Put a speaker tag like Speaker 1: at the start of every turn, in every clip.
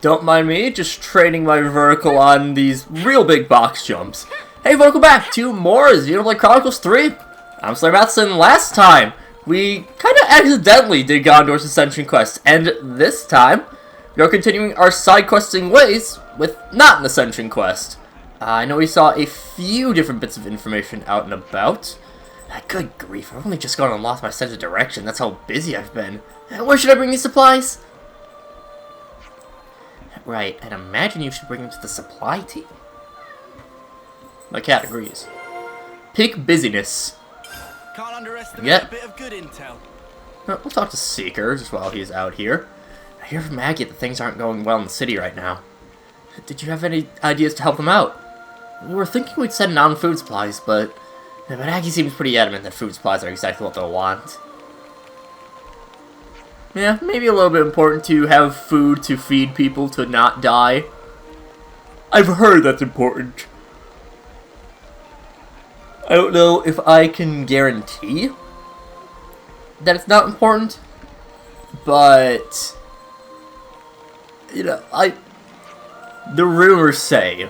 Speaker 1: Don't mind me, just training my vertical on these real big box jumps. Hey, welcome back to more Xenoblade Chronicles 3. I'm SlayerMathis, and last time, we kind of accidentally did Gondor's Ascension quest, and this time, we are continuing our side questing ways with not an Ascension quest. I know we saw a few different bits of information out and about. Good grief, I've only just gone and lost my sense of direction. That's how busy I've been. Where should I bring these supplies? Right, I'd imagine you should bring them to the supply team. My cat agrees. Peak busyness.
Speaker 2: Can't underestimate a bit of good intel.
Speaker 1: We'll talk to Seeker just while he's out here. I hear from Maggie that things aren't going well in the city right now. Did you have any ideas to help them out? We were thinking we'd send non-food supplies, but Maggie seems pretty adamant that food supplies are exactly what they'll want. Yeah, maybe a little bit important to have food to feed people to not die. I've heard that's important. I don't know if I can guarantee that it's not important, but you know, the rumors say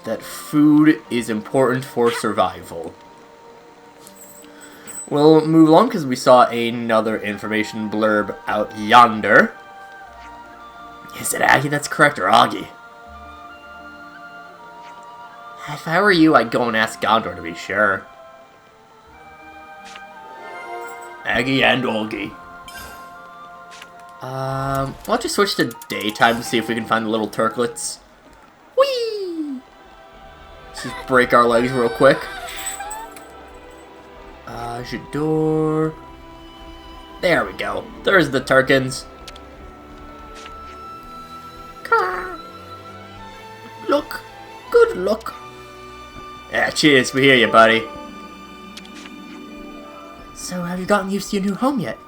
Speaker 1: that food is important for survival. We'll move along because we saw another information blurb out yonder. Is it Aggie that's correct, or Augie? If I were you, I'd go and ask Gondor to be sure. Aggie and Augie. Why don't you switch to daytime to see if we can find the little turklets? Whee! Let's just break our legs real quick. Jador. There we go. There's the Turkins. Look. Good luck. Yeah, cheers. We hear you, buddy. So, have you gotten used to your new home yet?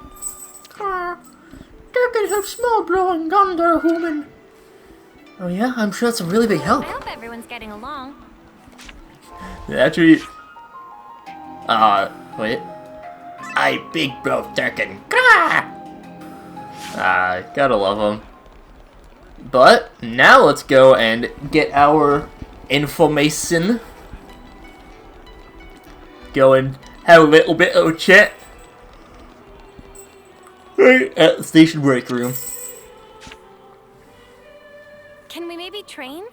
Speaker 1: Turkins have small blowing Gondor human. Oh yeah? I'm sure that's a really big help.
Speaker 3: I hope everyone's getting along.
Speaker 1: Actually... wait. I big bro Turkin. Gotta love him. But, now let's go and get our information. Go and have a little bit of a chat. Right at the station break room.
Speaker 3: Can we maybe train?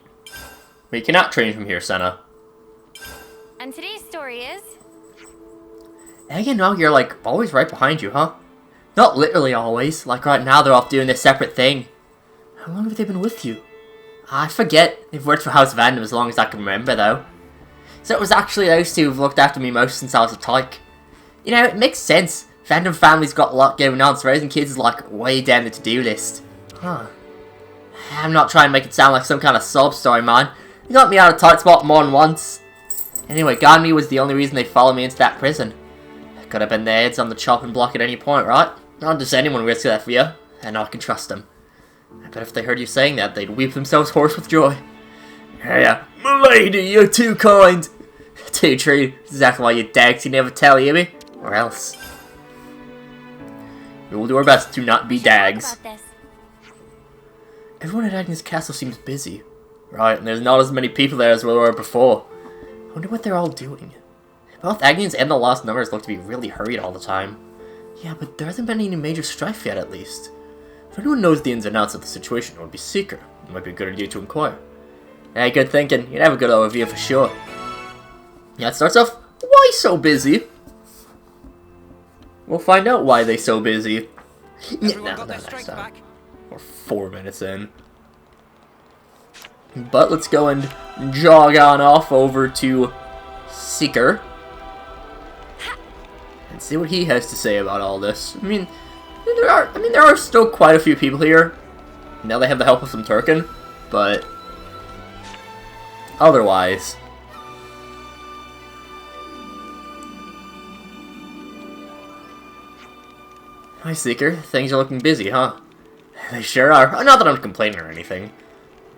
Speaker 1: We cannot train from here, Senna.
Speaker 3: And today's story is...
Speaker 1: Aggie and Augie are, like, always right behind you, huh? Not literally always. Like, right now they're off doing their separate thing. How long have they been with you? I forget. They've worked for House Vandom as long as I can remember, though. So it was actually those two who've looked after me most since I was a tyke. You know, it makes sense. Vandom family's got a lot going on, so raising kids is, like, way down the to-do list. Huh. I'm not trying to make it sound like some kind of sob story, man. You got me out of a tight spot more than once. Anyway, Ganmi was the only reason they followed me into that prison. Could have been their heads on the chopping block at any point, right? Not just anyone risks that for you, and I can trust them. I bet if they heard you saying that, they'd weep themselves hoarse with joy. Yeah, milady, you're too kind. Too true. Exactly why you dags you never tell, you me? Or else. We will do our best to not be dags. Everyone at Agnes Castle seems busy. Right, and there's not as many people there as there were before. I wonder what they're all doing. Both Agnes and the Lost Numbers look to be really hurried all the time. Yeah, but there hasn't been any major strife yet, at least. If anyone knows the ins and outs of the situation, it would be Seeker. It might be a good idea to inquire. Hey, good thinking. You'd have a good overview for sure. Yeah, it starts off, why so busy? We'll find out why they so busy. We're 4 minutes in. But let's go and jog on off over to Seeker. And see what he has to say about all this. I mean, there are still quite a few people here. Now they have the help of some Turkin, but otherwise. Hi, Seeker. Things are looking busy, huh? They sure are. Not that I'm complaining or anything.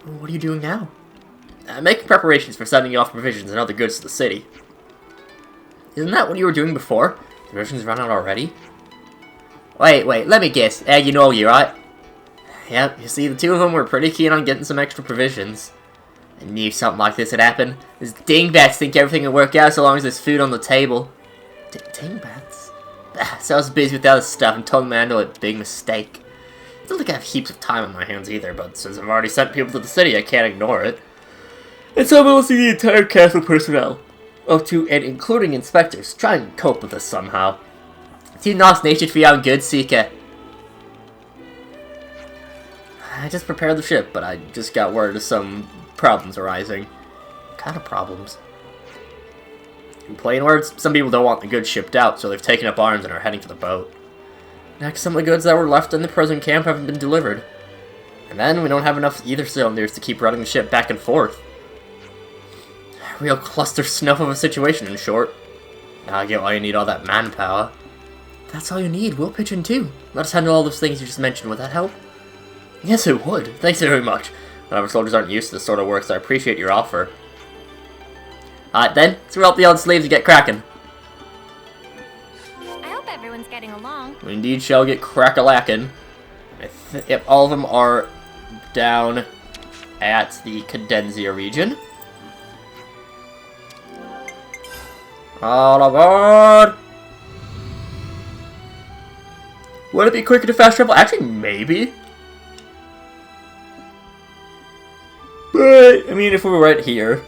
Speaker 1: What are you doing now? Making preparations for sending off provisions and other goods to the city. Isn't that what you were doing before? The provisions run out already? Wait, let me guess. You know you, right? Yep, you see, the two of them were pretty keen on getting some extra provisions. I knew something like this would happen. These dingbats think everything will work out so long as there's food on the table. Dingbats? So I was busy with other stuff and told Mando a big mistake. I don't think I have heaps of time on my hands either, but since I've already sent people to the city, I can't ignore it. And so I'm able to see the entire castle personnel, up to and including inspectors, try and cope with this somehow. See Nos Nation for your good, Seeker. I just prepared the ship, but I just got word of some problems arising. What kind of problems? In plain words, some people don't want the goods shipped out, so they've taken up arms and are heading for the boat. Next, some of the goods that were left in the prison camp haven't been delivered. And then we don't have enough ether cylinders to keep running the ship back and forth. Real cluster snuff of a situation, in short. Now I get why you need all that manpower. If that's all you need, we'll pitch in too. Let us handle all those things you just mentioned. Would that help? Yes, it would. Thanks very much. Our soldiers aren't used to this sort of work, so I appreciate your offer. Alright then, let's help the old slaves to get cracking.
Speaker 3: I hope everyone's getting along.
Speaker 1: We indeed shall get crack-a-lackin'. If all of them are down at the Cadenzia region. All aboard! Would it be quicker to fast travel? Actually, maybe. But, I mean, if we were right here,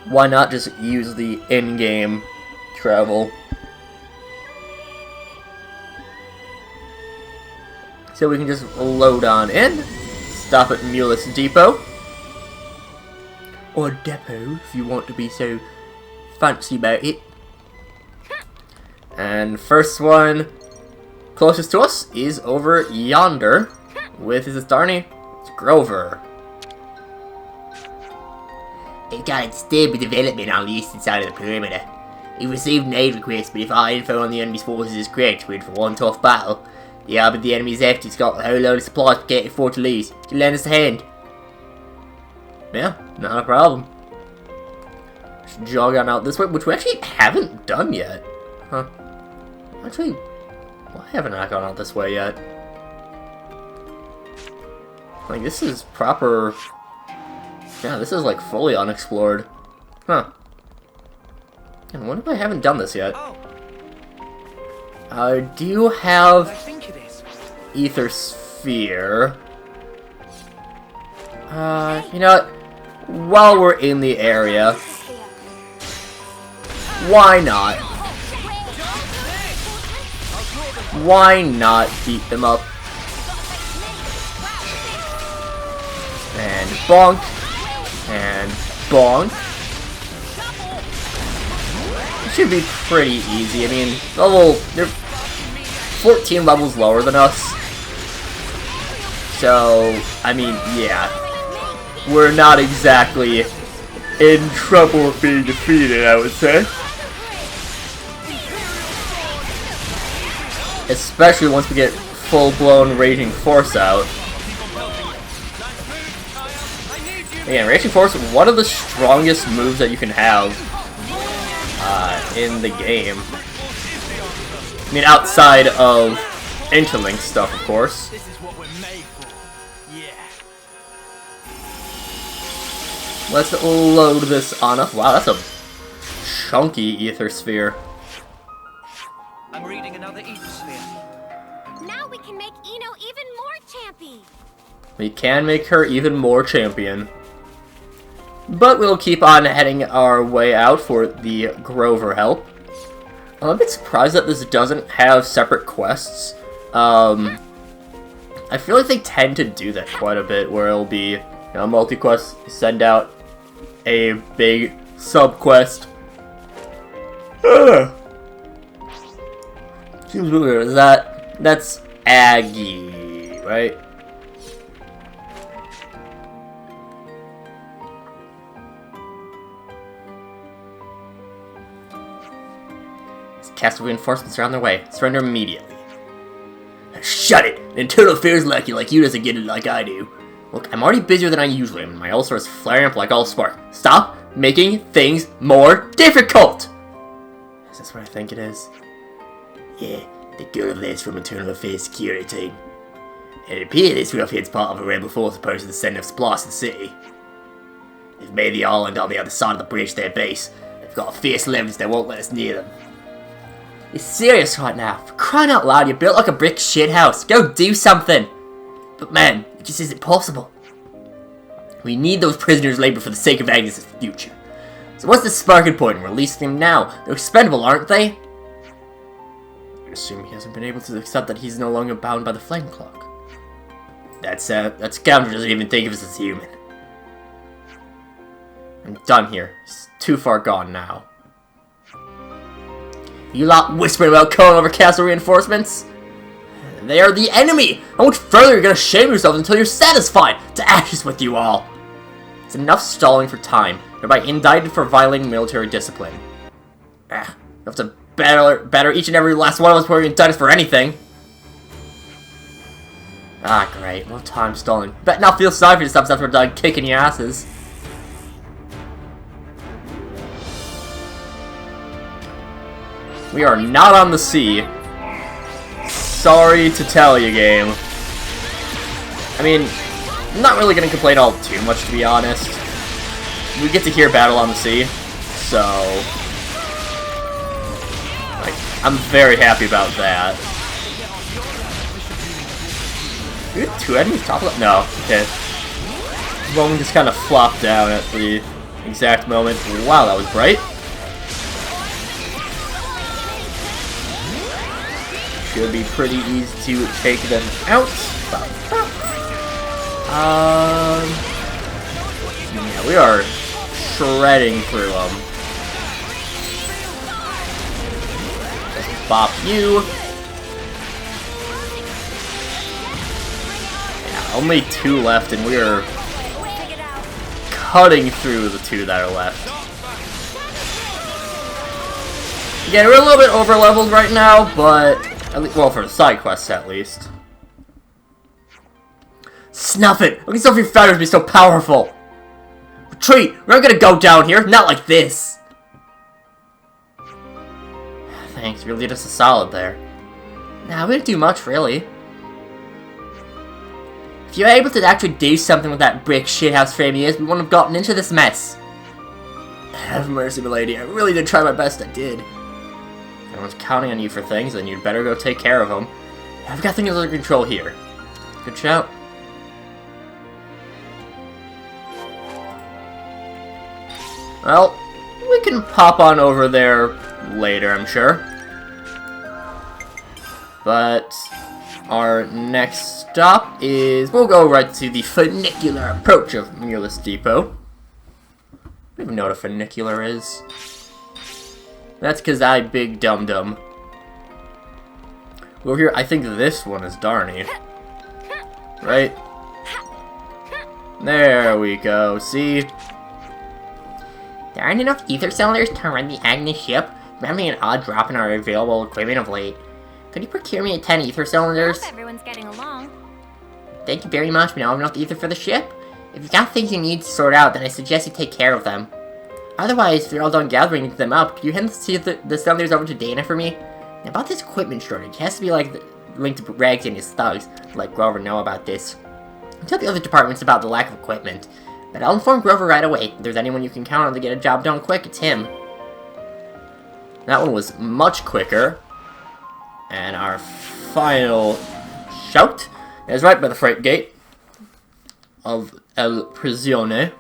Speaker 1: why not just use the in-game travel? So we can just load on in, stop at Mulus Depot. Or Depot, if you want to be so fancy about it. And first one closest to us is over yonder with, is it Darny? It's Grover. It got its stable development on the eastern side of the perimeter. It received an aid request, but if our info on the enemy's forces is correct, we're in for one tough battle. The army of the enemy's after it's got a whole load of supplies to get for to lose. Can you lend us a hand? Yeah, not a problem. Should jog on out this way, which we actually haven't done yet. Huh. Actually, why haven't I gone out this way yet? Like, this is proper... Yeah, this is like fully unexplored. Huh. And what if I haven't done this yet? Do you have Ether Sphere? You know what? While we're in the area, why not? Why not beat them up? And bonk. And bonk. It should be pretty easy. I mean, they're 14 levels lower than us. So, I mean, yeah. We're not exactly in trouble of being defeated, I would say. Especially once we get full-blown Raging Force out. Again, Raging Force, one of the strongest moves that you can have in the game. I mean, outside of interlink stuff, of course.
Speaker 2: This is what we're made for. Yeah.
Speaker 1: Let's load this on up. Wow, that's a chunky ether sphere.
Speaker 2: I'm reading another ether sphere.
Speaker 3: Now we can make Eno even more champy.
Speaker 1: We can make her even more champion. But we'll keep on heading our way out for the Grover help. I'm a bit surprised that this doesn't have separate quests. I feel like they tend to do that quite a bit, where it'll be, you know, multi-quest, send out a big sub-quest. Seems weird. That's Aggie, right? Castle reinforcements are on their way. Surrender immediately. Shut it! The internal affairs like you doesn't get it like I do. Look, I'm already busier than I usually am, and my ulcer is flaring up like all spark. Stop making things more difficult! Is this what I think it is? Yeah, the girl over there is from Internal Affairs Security Team. It appears this ruffian's part of a rebel force opposed to the sending of supplies to the city. They've made the island on the other side of the bridge their base. They've got a fierce leverage that won't let us near them. You're serious right now? For crying out loud, you're built like a brick shithouse. Go do something! But man, it just isn't possible. We need those prisoners' labor for the sake of Agnes' future. So what's the sparking point in releasing them now? They're expendable, aren't they? I assume he hasn't been able to accept that he's no longer bound by the flame clock. That scoundrel doesn't even think of us as human. I'm done here. He's too far gone now. You lot whispering about calling over castle reinforcements? They are the enemy! How much further are you gonna shame yourselves until you're satisfied? To ashes with you all! It's enough stalling for time. You're indicted for violating military discipline. You have to batter each and every last one of us before you're indicted for anything. Ah, great. No time stalling. Bet not feel sorry for yourself after done kicking your asses. We are not on the sea. Sorry to tell you, game. I mean, I'm not really gonna complain all too much, to be honest. We get to hear Battle on the Sea, so like, I'm very happy about that. We had two enemies top left? No, okay. One just kind of flopped down at the exact moment. Wow, that was bright. Should be pretty easy to take them out. Yeah, we are shredding through them. Just bop you. Yeah, only two left, and we are cutting through the two that are left. Again, we're a little bit over leveled right now, but well, for the side quests at least. Snuff it! Look at some of your fighters be so powerful! Retreat! We're not gonna go down here, not like this! Thanks, you really did us a solid there. Nah, we didn't do much, really. If you were able to actually do something with that brick shithouse frame of yours, we wouldn't have gotten into this mess. Have mercy, milady. I really did try my best, I did. If everyone's counting on you for things, then you'd better go take care of them. I've got things under control here. Good shout. Well, we can pop on over there later, I'm sure. But our next stop is... we'll go right to the funicular approach of Mulus Depot. I don't even know what a funicular is. That's because I big dum-dum. Over here, I think this one is Darny. Right? There we go, see? There aren't enough ether cylinders to run the Agnes ship. I'm having an odd drop in our available equipment of late. Could you procure me 10 ether cylinders?
Speaker 3: I hope everyone's getting along.
Speaker 1: Thank you very much, we now have enough ether for the ship. If you've got things you need to sort out, then I suggest you take care of them. Otherwise, if you're all done gathering them up, could you hand the cylinders over to Dana for me? Now, about this equipment shortage, it has to be like linked to Rags and his thugs. Let Grover know about this. Tell the other departments about the lack of equipment. But I'll inform Grover right away. If there's anyone you can count on to get a job done quick, it's him. That one was much quicker. And our final shout is right by the freight gate of El Prigione.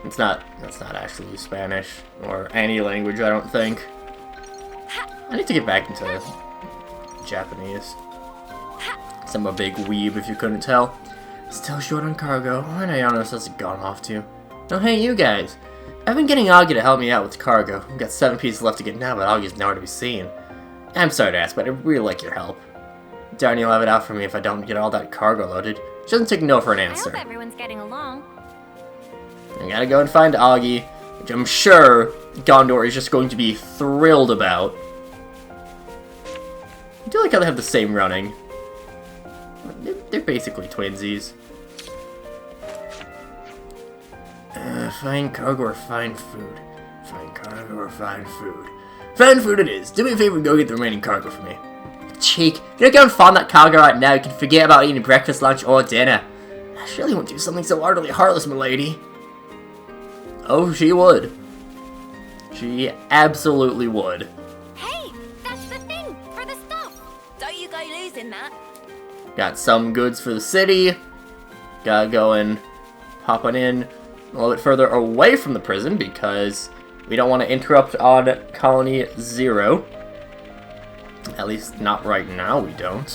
Speaker 1: That's not actually Spanish or any language, I don't think. I need to get back into Japanese. I'm a big weeb if you couldn't tell. Still short on cargo. Where Ionos has it gone off to? Oh hey you guys. I've been getting Augie to help me out with cargo. I've got 7 pieces left to get now, but Augie's nowhere to be seen. I'm sorry to ask, but I really like your help. Darn, you'll have it out for me if I don't get all that cargo loaded. She doesn't take no for an answer.
Speaker 3: I hope everyone's getting along.
Speaker 1: I gotta go and find Augie, which I'm sure Gondor is just going to be thrilled about. I do like how they have the same running. They're basically twinsies. Find cargo or find food. Find cargo or find food. Find food it is. Do me a favor and go get the remaining cargo for me. cheek. If you don't go and farm that cargo right now, you can forget about eating breakfast, lunch, or dinner. I surely won't do something so utterly heartless, milady. Oh, she would. She absolutely would.
Speaker 3: Hey, that's the thing for the stuff. Don't you go losing that.
Speaker 1: Got some goods for the city. Gotta go and hop on in a little bit further away from the prison because we don't want to interrupt on Colony 0. At least not right now, we don't.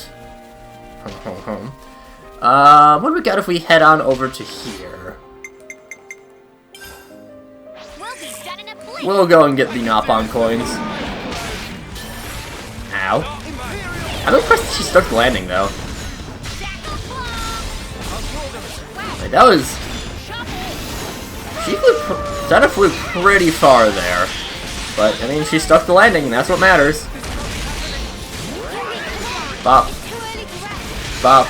Speaker 1: What do we got if we head on over to here?
Speaker 3: We'll be done in a blink.
Speaker 1: We'll go and get the Napalm coins. Ow. I'm impressed that she stuck the landing, though. Like, that was... She flew pretty far there. But, I mean, she stuck the landing, and that's what matters. Bop. Bop.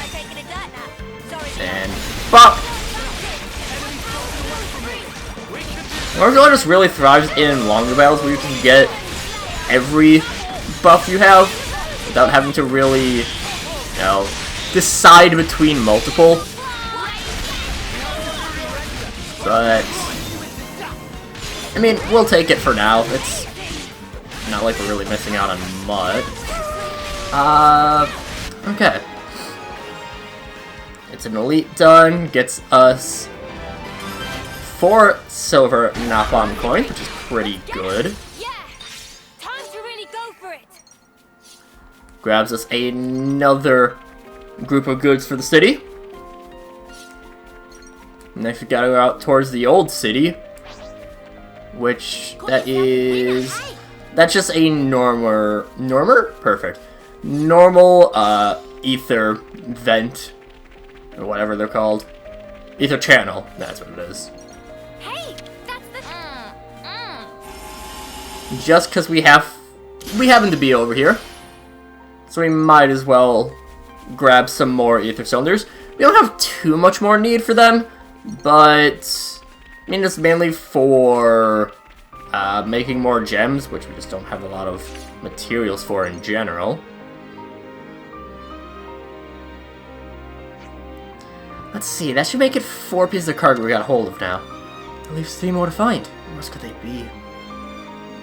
Speaker 1: And bop! Marshall just really thrives in longer battles where you can get every buff you have without having to really, you know, decide between multiple. But, I mean, we'll take it for now. It's not like we're really missing out on much. Okay. It's an elite done, gets us 4 silver Napalm coins, which is pretty good.
Speaker 3: Yeah, time to really go for it.
Speaker 1: Grabs us another group of goods for the city. Next we gotta go out towards the old city, which that's just a normal ether vent, or whatever they're called. Ether channel, that's what it is.
Speaker 3: Hey, that's the
Speaker 1: Just because we happen to be over here, so we might as well grab some more ether cylinders. We don't have too much more need for them, but I mean it's mainly for making more gems, which we just don't have a lot of materials for in general. Let's see, that should make it 4 pieces of cargo we got hold of now. That leaves 3 more to find. Where else could they be?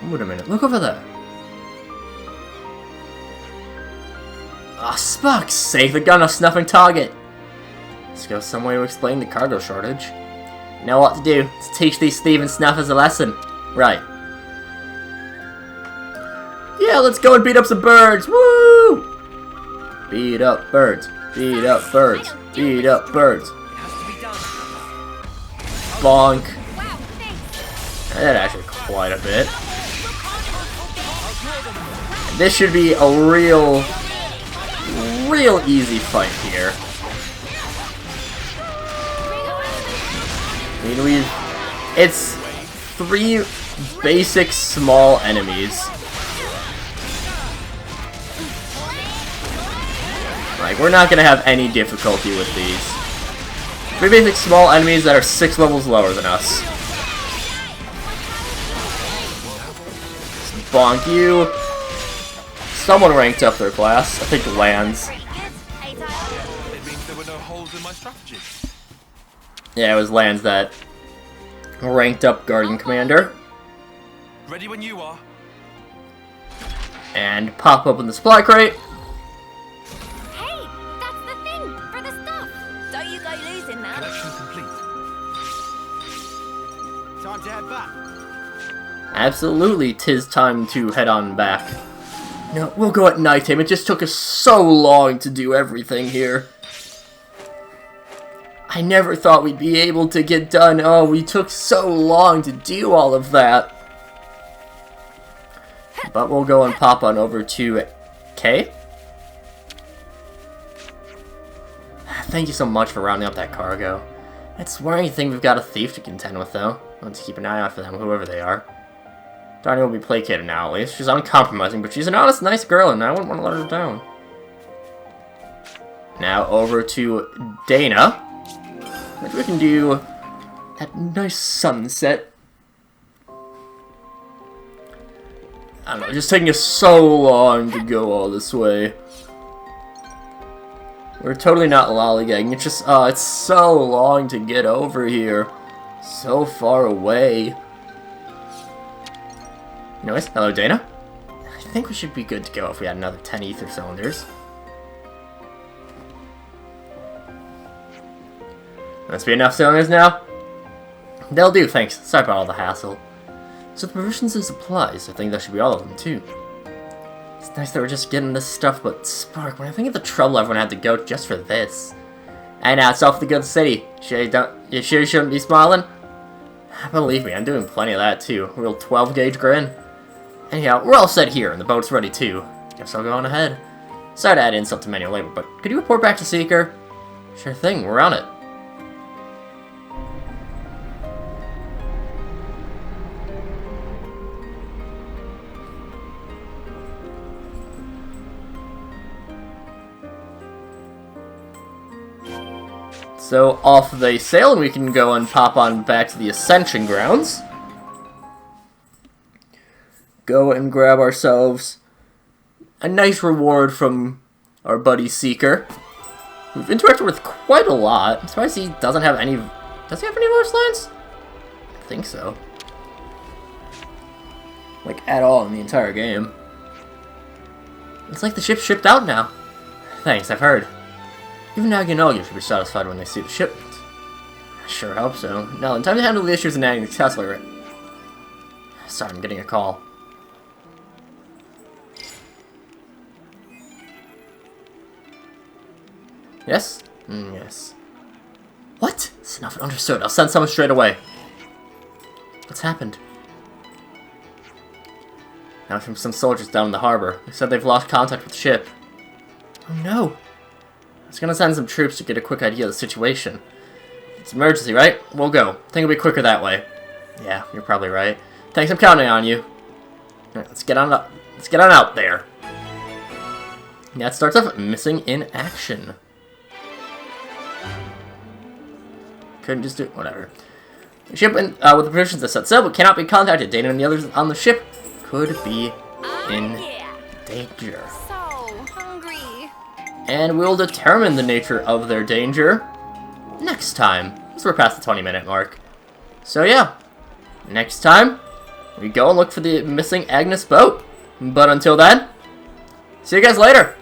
Speaker 1: Wait a minute, look over there. Ah, Spock's sake, the gun of snuffing target. Let's go some way to explain the cargo shortage. You know what to do, to teach these thieving snuffers a lesson. Right. Yeah, let's go and beat up some birds, woo! Beat up birds, beat up birds. Beat up birds. Bonk. That actually quite a bit. This should be a real easy fight here. I mean, it's 3 basic small enemies. Like, we're not gonna have any difficulty with these. 3 basic small enemies that are 6 levels lower than us. Let's bonk you. Someone ranked up their class. I think Lands.
Speaker 2: It means there were no holes in my strategy.
Speaker 1: Yeah, it was Lands that ranked up Guardian Commander.
Speaker 2: Ready when you are.
Speaker 1: And pop open the supply crate.
Speaker 2: Collection complete.
Speaker 4: Time to head back.
Speaker 1: Absolutely, 'tis time to head on back. No, we'll go at night time. It just took us so long to do everything here. I never thought we'd be able to get done. Oh, we took so long to do all of that. But we'll go and pop on over to K. Thank you so much for rounding up that cargo. It's worrying to think we've got a thief to contend with, though. Let's keep an eye out for them, whoever they are. Darnie will be placated now, at least. She's uncompromising, but she's an honest, nice girl, and I wouldn't want to let her down. Now over to Dana. Which we can do that nice sunset. I don't know, just taking us so long to go all this way. We're totally not lollygagging. It's just, it's so long to get over here. So far away. Anyways, hello Dana. I think we should be good to go if we had another 10 ether cylinders. Must be enough cylinders now? They'll do, thanks. Sorry about all the hassle. So the provisions and supplies, I think that should be all of them too. It's nice that we're just getting this stuff, but Spark, when I think of the trouble everyone had to go just for this. And now it's off to the good city. You sure you shouldn't be smiling? Believe me, I'm doing plenty of that too. Real 12 gauge grin. Anyhow, we're all set here, and the boat's ready too. Guess I'll go on ahead. Sorry to add insult to manual labor, but could you report back to Seeker? Sure thing, we're on it. So off they sail, and we can go and pop on back to the Ascension grounds. Go and grab ourselves a nice reward from our buddy Seeker. We've interacted with quite a lot. I'm surprised he doesn't have any... Does he have any voice lines? I think so. Like, at all in the entire game. It's like the ship's shipped out now. Thanks, I've heard. Even now you know you should be satisfied when they see the shipment. I sure hope so. Now, in time to handle the issues in adding the Tesla. Sorry, I'm getting a call. Yes? Yes. What? It's enough understood. I'll send someone straight away. What's happened? Now from some soldiers down in the harbor. They said they've lost contact with the ship. Oh no. I was gonna send some troops to get a quick idea of the situation. It's an emergency, right? We'll go. Think it'll be quicker that way. Yeah, you're probably right. Thanks, I'm counting on you. Alright, let's get on up. Let's get on out there. Yeah, it starts off missing in action. Couldn't just do it. Whatever. The ship with the provisions that set sail but cannot be contacted. Dana and the others on the ship could be in danger. And we'll determine the nature of their danger next time. So we're past the 20-minute mark. So yeah, next time we go and look for the missing Agnes boat. But until then, see you guys later.